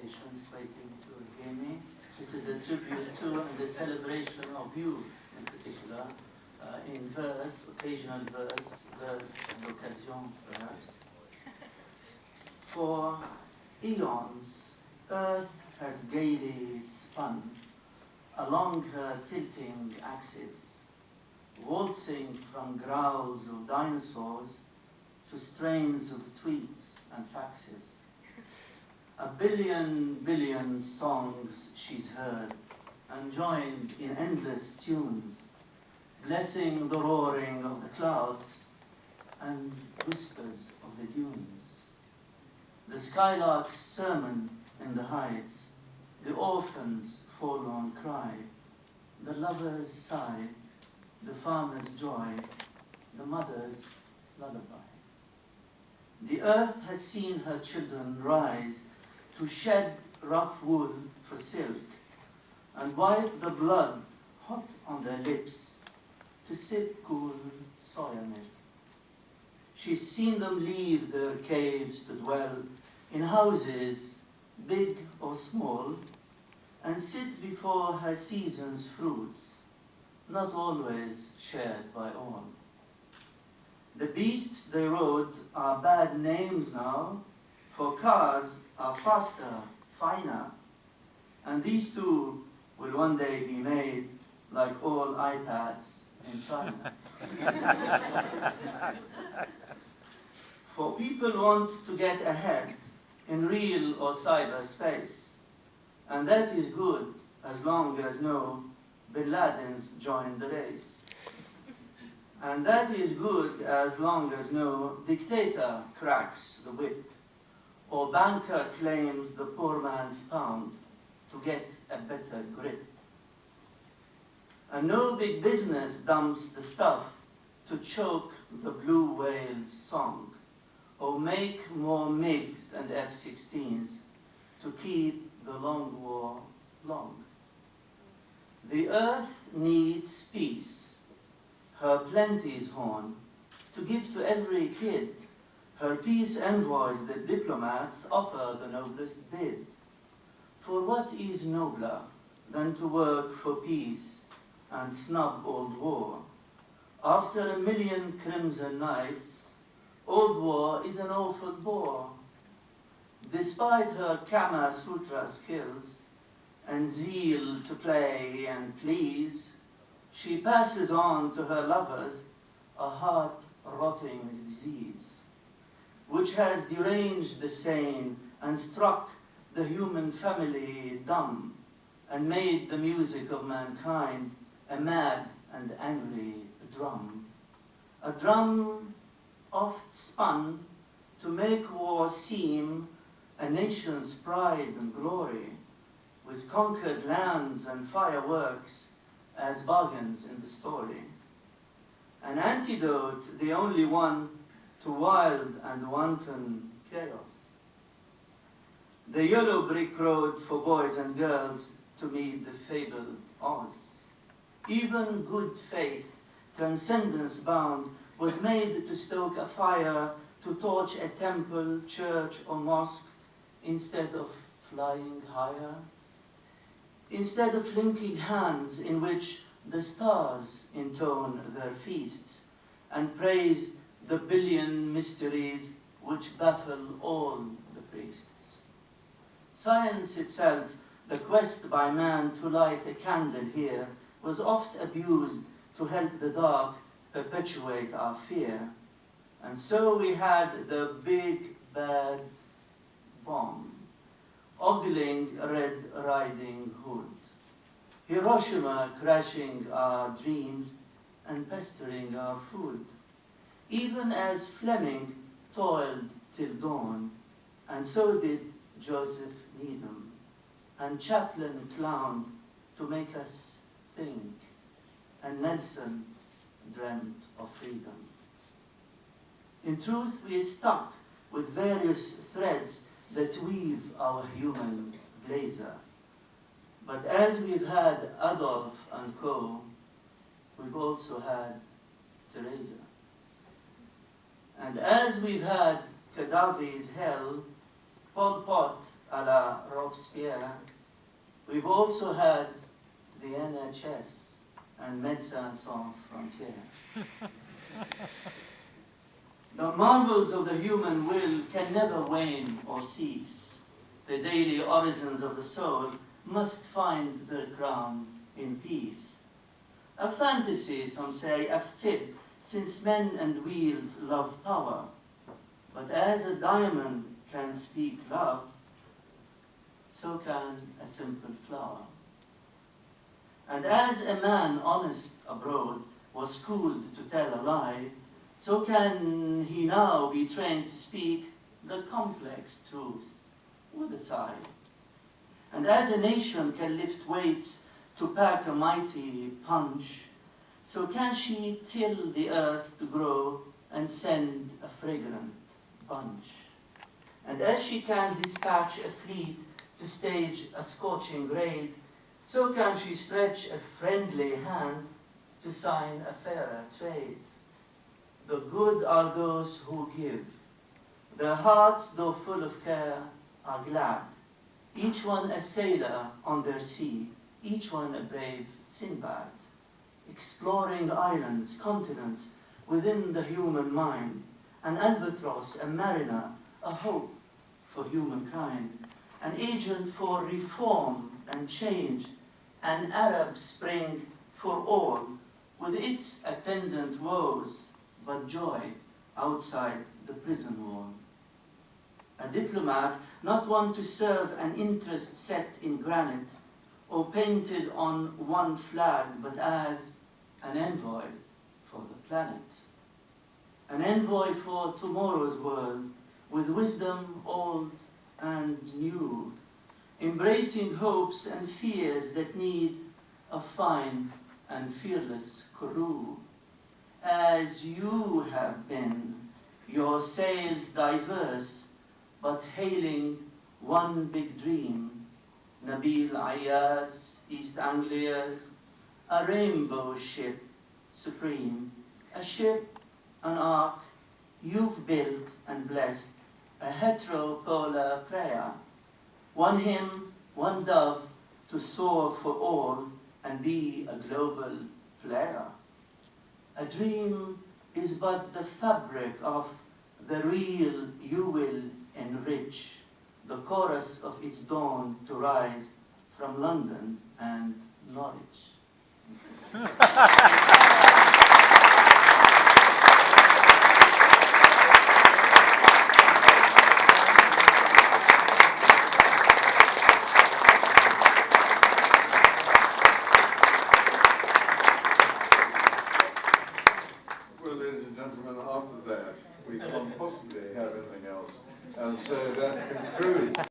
patients waiting to hear me. This is a tribute to and a celebration of you in particular, in verse, occasional verse d'occasion perhaps. For eons, Earth has gaily spun along her tilting axis, waltzing from growls of dinosaurs to strains of tweets and faxes. A billion songs she's heard and joined in endless tunes, blessing the roaring of the clouds and whispers of the dunes. The skylark's sermon in the heights, the orphan's forlorn cry, the lover's sigh, the farmer's joy, the mother's lullaby. The earth has seen her children rise to shed rough wool for silk and wipe the blood hot on their lips to sip cool soya milk. She's seen them leave their caves to dwell in houses, big or small, and sit before her season's fruits, not always shared by all. The beasts they rode are bad names now, for cars are faster, finer, and these too will one day be made like all iPads in China. For people want to get ahead in real or cyberspace, and that is good as long as no Bin Ladens join the race. And that is good as long as no dictator cracks the whip, or banker claims the poor man's pound to get a better grip. And no big business dumps the stuff to choke the blue whale's song, or make more MiGs and F-16s to keep the long war long. The earth needs peace, her plenty's horn, to give to every kid, her peace envoys that diplomats offer the noblest bid. For what is nobler than to work for peace and snub old war? After 1,000,000 crimson nights, old war is an awful bore. Despite her Kama Sutra skills and zeal to play and please, she passes on to her lovers a heart-rotting disease, which has deranged the sane and struck the human family dumb, and made the music of mankind a mad and angry drum. A drum oft spun to make war seem a nation's pride and glory, with conquered lands and fireworks as bargains in the story. An antidote, the only one to wild and wanton chaos. The yellow brick road for boys and girls to meet the fabled Oz. Even good faith, transcendence bound, was made to stoke a fire, to torch a temple, church, or mosque, instead of flying higher. Instead of linking hands in which the stars intone their feasts and praise the billion mysteries which baffle all the priests. Science itself, the quest by man to light a candle here, was oft abused to help the dark perpetuate our fear. And so we had the big bad bomb, ogling Red Riding Hood, Hiroshima crashing our dreams and pestering our food, even as Fleming toiled till dawn, and so did Joseph Needham, and Chaplin clowned to make us think, and Nelson dreamt of freedom. In truth, we are stuck with various threads that weave our human blazer. But as we've had Adolf and co., we've also had Teresa. And as we've had Gaddafi's hell, Pol Pot a la Rock here, we've also had the NHS and Médecins Sans Frontières. The marvels of the human will can never wane or cease. The daily orisons of the soul must find their crown in peace. A fantasy, some say, a fib, since men and wheels love power. But as a diamond can speak love, so can a simple flower. And as a man honest abroad was schooled to tell a lie, so can he now be trained to speak the complex truth with a sigh. And as a nation can lift weights to pack a mighty punch, so can she till the earth to grow and send a fragrant bunch. And as she can dispatch a fleet to stage a scorching raid, so can she stretch a friendly hand to sign a fairer trade. The good are those who give. Their hearts, though full of care, are glad. Each one a sailor on their sea, each one a brave Sinbad, exploring islands, continents within the human mind, an albatross, a mariner, a hope for humankind, an agent for reform and change, an Arab Spring for all, with its attendant woes, but joy outside the prison wall. A diplomat, not one to serve an interest set in granite or painted on one flag, but as an envoy for the planet. An envoy for tomorrow's world, with wisdom old and new, embracing hopes and fears that need a fine and fearless crew. As you have been, your sails diverse, but hailing one big dream, Nabil Ayad's, East Anglia's, a rainbow ship supreme, a ship, an ark you've built and blessed, a heteropolar prayer, one hymn, one dove to soar for all and be a global player. A dream is but the fabric of the real you will enrich, the chorus of its dawn to rise from London and Norwich. Well, ladies and gentlemen, after that, we can't possibly have anything else. And so that concludes.